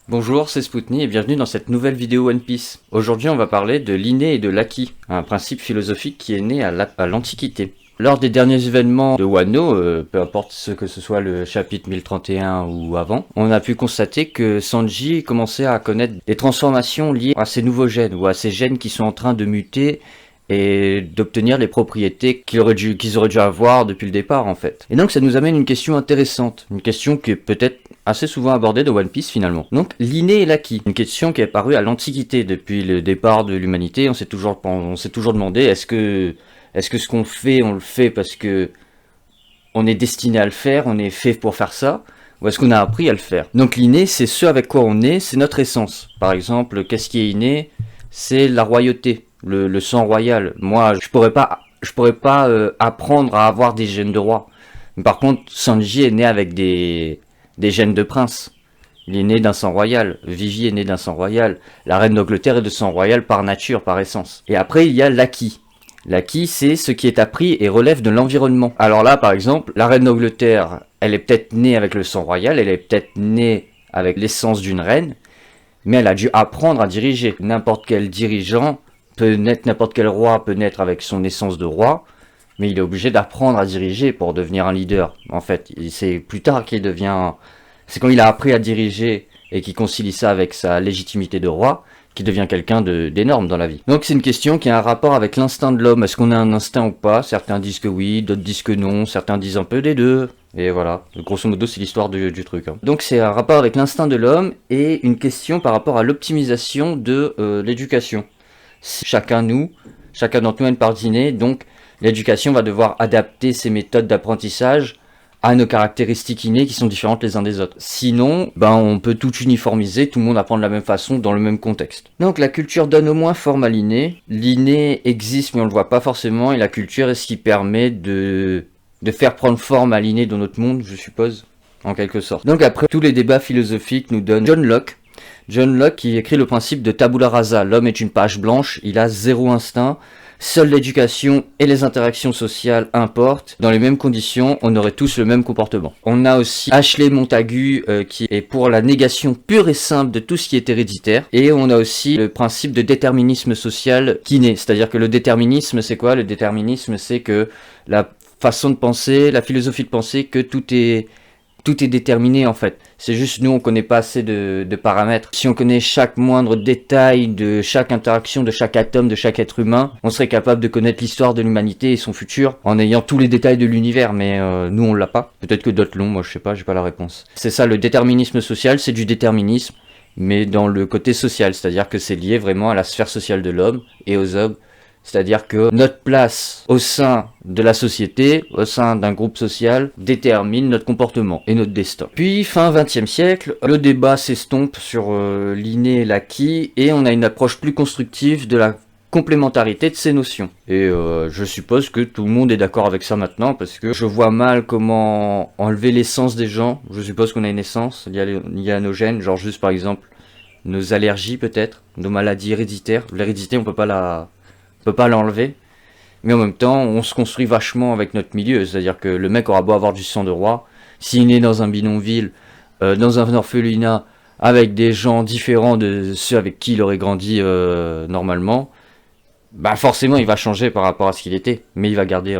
Bonjour, c'est Spoutni et bienvenue dans cette nouvelle vidéo One Piece. Aujourd'hui on va parler de l'inné et de l'acquis, un principe philosophique qui est né à l'Antiquité. Lors des derniers événements de Wano, peu importe ce que ce soit le chapitre 1031 ou avant, on a pu constater que Sanji commençait à connaître des transformations liées à ces nouveaux gènes, ou à ces gènes qui sont en train de muter et d'obtenir les propriétés qu'ils auraient dû avoir depuis le départ en fait. Et donc ça nous amène une question intéressante, une question qui est peut-être assez souvent abordée de One Piece finalement. Donc l'inné et l'acquis, une question qui est apparue à l'Antiquité depuis le départ de l'humanité. On s'est toujours demandé est-ce que ce qu'on fait, on le fait parce que on est destiné à le faire, on est fait pour faire ça, ou est-ce qu'on a appris à le faire? Donc l'inné, c'est ce avec quoi on est, c'est notre essence. Par exemple, qu'est-ce qui est inné? C'est la royauté, le sang royal. Moi, je pourrais pas apprendre à avoir des gènes de roi. Mais par contre, Sanji est né avec des gènes de prince. Il est né d'un sang royal. Vivi est né d'un sang royal. La reine d'Angleterre est de sang royal par nature, par essence. Et après, il y a l'acquis. L'acquis, c'est ce qui est appris et relève de l'environnement. Alors là, par exemple, la reine d'Angleterre, elle est peut-être née avec le sang royal, elle est peut-être née avec l'essence d'une reine, mais elle a dû apprendre à diriger. N'importe quel dirigeant peut naître, n'importe quel roi peut naître avec son essence de roi, mais il est obligé d'apprendre à diriger pour devenir un leader. En fait, c'est plus tard qu'il devient... C'est quand il a appris à diriger et qu'il concilie ça avec sa légitimité de roi qu'il devient quelqu'un d'énorme dans la vie. Donc c'est une question qui a un rapport avec l'instinct de l'homme. Est-ce qu'on a un instinct ou pas? Certains disent que oui, d'autres disent que non, certains disent un peu des deux. Et voilà, grosso modo c'est l'histoire du truc. Donc c'est un rapport avec l'instinct de l'homme et une question par rapport à l'optimisation de l'éducation. Si chacun d'entre nous a une part d'inné, donc l'éducation va devoir adapter ses méthodes d'apprentissage à nos caractéristiques innées qui sont différentes les uns des autres. Sinon, on peut tout uniformiser, tout le monde apprend de la même façon dans le même contexte. Donc la culture donne au moins forme à l'inné. L'inné existe mais on le voit pas forcément et la culture est ce qui permet de faire prendre forme à l'inné dans notre monde, je suppose, en quelque sorte. Donc après, tous les débats philosophiques nous donnent John Locke. John Locke qui écrit le principe de tabula rasa. L'homme est une page blanche, il a zéro instinct. Seule l'éducation et les interactions sociales importent. Dans les mêmes conditions, on aurait tous le même comportement. On a aussi Ashley Montagu qui est pour la négation pure et simple de tout ce qui est héréditaire. Et on a aussi le principe de déterminisme social qui naît. C'est-à-dire que le déterminisme, c'est quoi? Le déterminisme, c'est que la façon de penser, la philosophie de penser que tout est déterminé en fait. C'est juste nous on connaît pas assez de paramètres. Si on connaît chaque moindre détail de chaque interaction, de chaque atome, de chaque être humain, on serait capable de connaître l'histoire de l'humanité et son futur en ayant tous les détails de l'univers, mais nous on l'a pas. Peut-être que d'autres l'ont, moi je sais pas, j'ai pas la réponse. C'est ça le déterminisme social, c'est du déterminisme, mais dans le côté social, c'est-à-dire que c'est lié vraiment à la sphère sociale de l'homme et aux hommes. C'est-à-dire que notre place au sein de la société, au sein d'un groupe social, détermine notre comportement et notre destin. Puis, fin 20e siècle, le débat s'estompe sur l'inné et l'acquis, et on a une approche plus constructive de la complémentarité de ces notions. Et je suppose que tout le monde est d'accord avec ça maintenant, parce que je vois mal comment enlever l'essence des gens. Je suppose qu'on a une essence liée à nos gènes, genre juste par exemple nos allergies peut-être, nos maladies héréditaires. L'hérédité, on peut pas l'enlever, mais en même temps on se construit vachement avec notre milieu, c'est-à-dire que le mec aura beau avoir du sang de roi, s'il est dans un bidonville, dans un orphelinat, avec des gens différents de ceux avec qui il aurait grandi normalement, forcément il va changer par rapport à ce qu'il était, mais il va garder,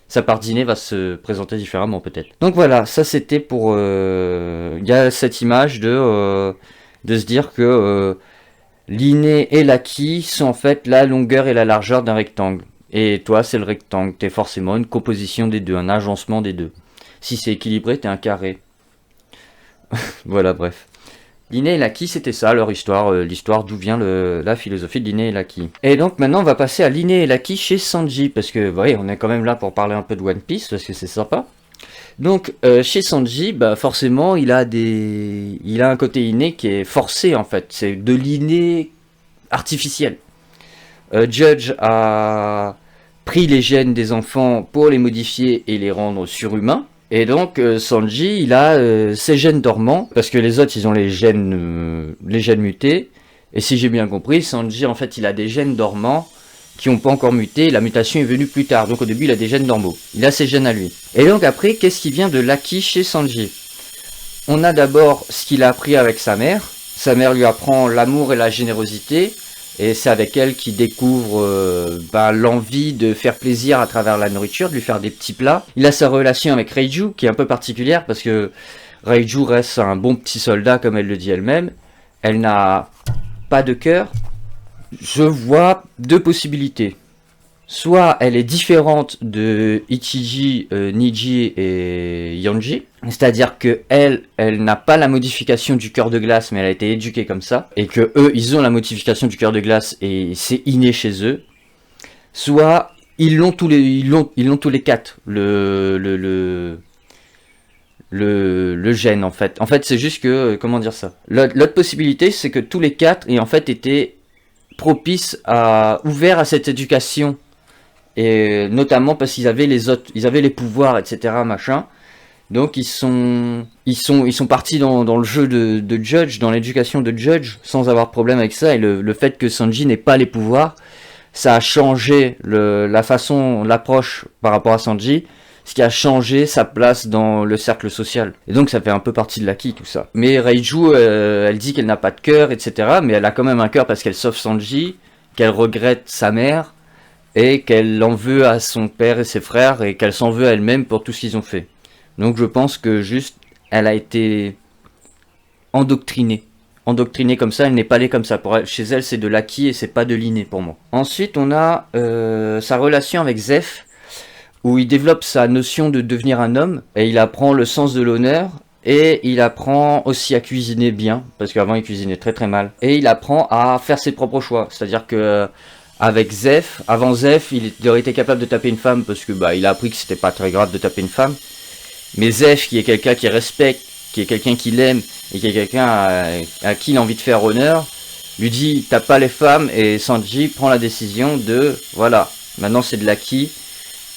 sa part d'inné va se présenter différemment peut-être. Donc voilà, ça c'était pour... Il y a cette image de se dire que... l'inné et l'acquis sont en fait la longueur et la largeur d'un rectangle. Et toi, c'est le rectangle. T'es forcément une composition des deux, un agencement des deux. Si c'est équilibré, t'es un carré. Voilà, bref. L'inné et l'acquis, c'était ça, leur histoire. L'histoire d'où vient la philosophie de l'inné et l'acquis. Et donc maintenant, on va passer à l'inné et l'acquis chez Sanji. Parce que, vous voyez, on est quand même là pour parler un peu de One Piece, parce que c'est sympa. Donc chez Sanji, forcément il a un côté inné qui est forcé en fait, c'est de l'inné artificiel. Judge a pris les gènes des enfants pour les modifier et les rendre surhumains. Et donc Sanji il a ses gènes dormants, parce que les autres ils ont les gènes mutés. Et si j'ai bien compris, Sanji en fait il a des gènes dormants qui n'ont pas encore muté, la mutation est venue plus tard, donc au début il a des gènes normaux, il a ses gènes à lui. Et donc après, qu'est-ce qui vient de l'acquis chez Sanji? On a d'abord ce qu'il a appris avec sa mère, Sa mère lui apprend l'amour et la générosité, et c'est avec elle qu'il découvre l'envie de faire plaisir à travers la nourriture, de lui faire des petits plats. Il a sa relation avec Reiju, qui est un peu particulière, parce que Reiju reste un bon petit soldat, comme elle le dit elle-même. Elle n'a pas de cœur. Je vois deux possibilités. Soit elle est différente de Ichiji, Niji et Yanji, c'est-à-dire que elle n'a pas la modification du cœur de glace, mais elle a été éduquée comme ça, et que eux, ils ont la modification du cœur de glace et c'est inné chez eux. Soit ils l'ont tous les quatre, le gène en fait. En fait, c'est juste que comment dire ça. L'autre possibilité, c'est que tous les quatre aient en fait été propices ouverts à cette éducation. Et notamment parce qu'ils avaient ils avaient les pouvoirs, etc. machin. Donc ils sont partis dans le jeu de Judge, dans l'éducation de Judge, sans avoir de problème avec ça. Et le fait que Sanji n'ait pas les pouvoirs, ça a changé l'approche par rapport à Sanji, ce qui a changé sa place dans le cercle social. Et donc ça fait un peu partie de l'acquis tout ça. Mais Reiju, elle dit qu'elle n'a pas de cœur, etc. Mais elle a quand même un cœur parce qu'elle sauve Sanji, qu'elle regrette sa mère, et qu'elle en veut à son père et ses frères, et qu'elle s'en veut à elle-même pour tout ce qu'ils ont fait. Donc je pense que juste, elle a été endoctrinée. Endoctrinée comme ça, elle n'est pas née comme ça. Pour elle, chez elle, c'est de l'acquis et c'est pas de l'inné pour moi. Ensuite, on a sa relation avec Zeph, où il développe sa notion de devenir un homme, et il apprend le sens de l'honneur, et il apprend aussi à cuisiner bien, parce qu'avant il cuisinait très très mal. Et il apprend à faire ses propres choix, c'est-à-dire que avec Zeph, avant Zeph, il aurait été capable de taper une femme parce que il a appris que c'était pas très grave de taper une femme. Mais Zeph, qui est quelqu'un qui respecte, qui est quelqu'un qui l'aime et qui est quelqu'un à qui il a envie de faire honneur, lui dit tape pas les femmes, et Sanji prend la décision de voilà, maintenant c'est de l'acquis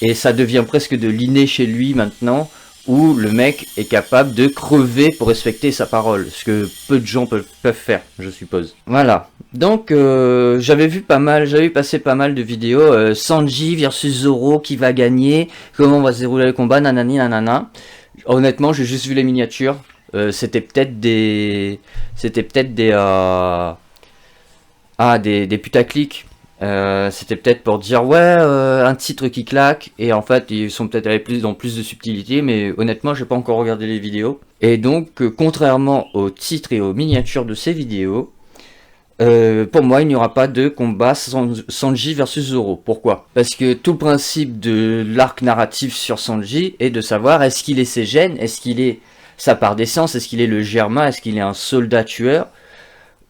et ça devient presque de l'inné chez lui maintenant, où le mec est capable de crever pour respecter sa parole, ce que peu de gens peuvent faire, je suppose. Voilà. Donc j'avais vu passer pas mal de vidéos, Sanji versus Zoro, qui va gagner, comment va se dérouler le combat, nanani nanana. Honnêtement, j'ai juste vu les miniatures, c'était peut-être des des putaclics. C'était peut-être pour dire ouais un titre qui claque, et en fait ils sont peut-être allés dans plus de subtilité, mais honnêtement j'ai pas encore regardé les vidéos. Et donc contrairement aux titres et aux miniatures de ces vidéos, pour moi il n'y aura pas de combat Sanji versus Zoro. Pourquoi? Parce que tout le principe de l'arc narratif sur Sanji est de savoir est-ce qu'il est ses gènes, est-ce qu'il est sa part d'essence, est-ce qu'il est le Germain, est-ce qu'il est un soldat tueur,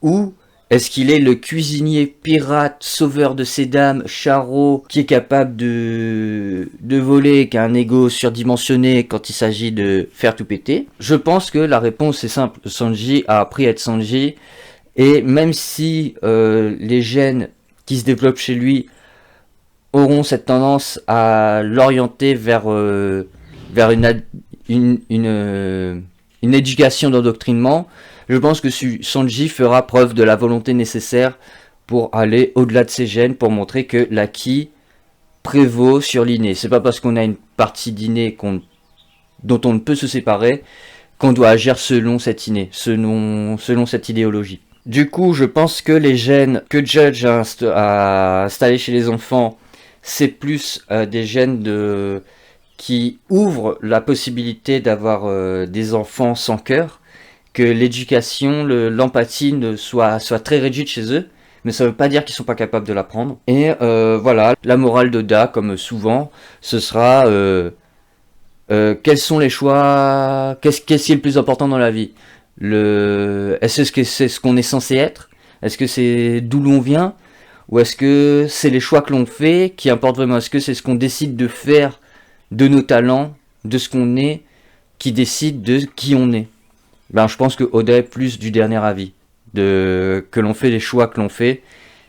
ou est-ce qu'il est le cuisinier pirate, sauveur de ses dames, Charo, qui est capable de voler, qui a un ego surdimensionné quand il s'agit de faire tout péter? Je pense que la réponse est simple. Sanji a appris à être Sanji, et même si les gènes qui se développent chez lui auront cette tendance à l'orienter vers une éducation d'endoctrinement, je pense que Sanji fera preuve de la volonté nécessaire pour aller au-delà de ses gènes, pour montrer que l'acquis prévaut sur l'inné. C'est pas parce qu'on a une partie d'inné dont on ne peut se séparer qu'on doit agir selon cet inné, selon cette idéologie. Du coup, je pense que les gènes que Judge a installés chez les enfants, c'est plus des gènes qui ouvrent la possibilité d'avoir des enfants sans cœur, que l'éducation, l'empathie soit très rigide chez eux, mais ça veut pas dire qu'ils sont pas capables de l'apprendre. Et voilà, la morale d'Oda, comme souvent, ce sera quels sont les choix, qu'est-ce qui est le plus important dans la vie? Est-ce que c'est ce qu'on est censé être? Est-ce que c'est d'où l'on vient? Ou est-ce que c'est les choix que l'on fait qui importent vraiment? Est-ce que c'est ce qu'on décide de faire de nos talents, de ce qu'on est, qui décide de qui on est? Je pense que Oda est plus du dernier avis, que l'on fait les choix que l'on fait,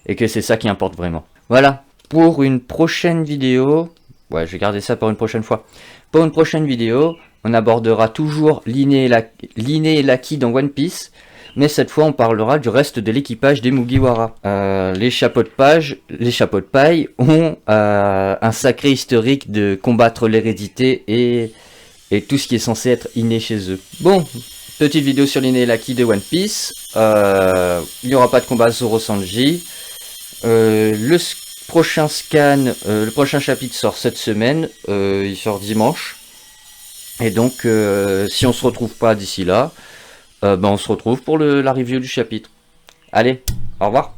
et que c'est ça qui importe vraiment. Voilà, pour une prochaine vidéo, je vais garder ça pour une prochaine fois. Pour une prochaine vidéo, on abordera toujours l'inné et l'acquis dans One Piece, mais cette fois on parlera du reste de l'équipage des Mugiwara. Les chapeaux de paille ont un sacré historique de combattre l'hérédité et tout ce qui est censé être inné chez eux. Bon, Petite vidéo sur l'inné et l'acquis de One Piece. Il n'y aura pas de combat Zoro Sanji. Prochain scan, le prochain chapitre sort cette semaine. Il sort dimanche. Et donc, si on se retrouve pas d'ici là, on se retrouve pour la review du chapitre. Allez, au revoir.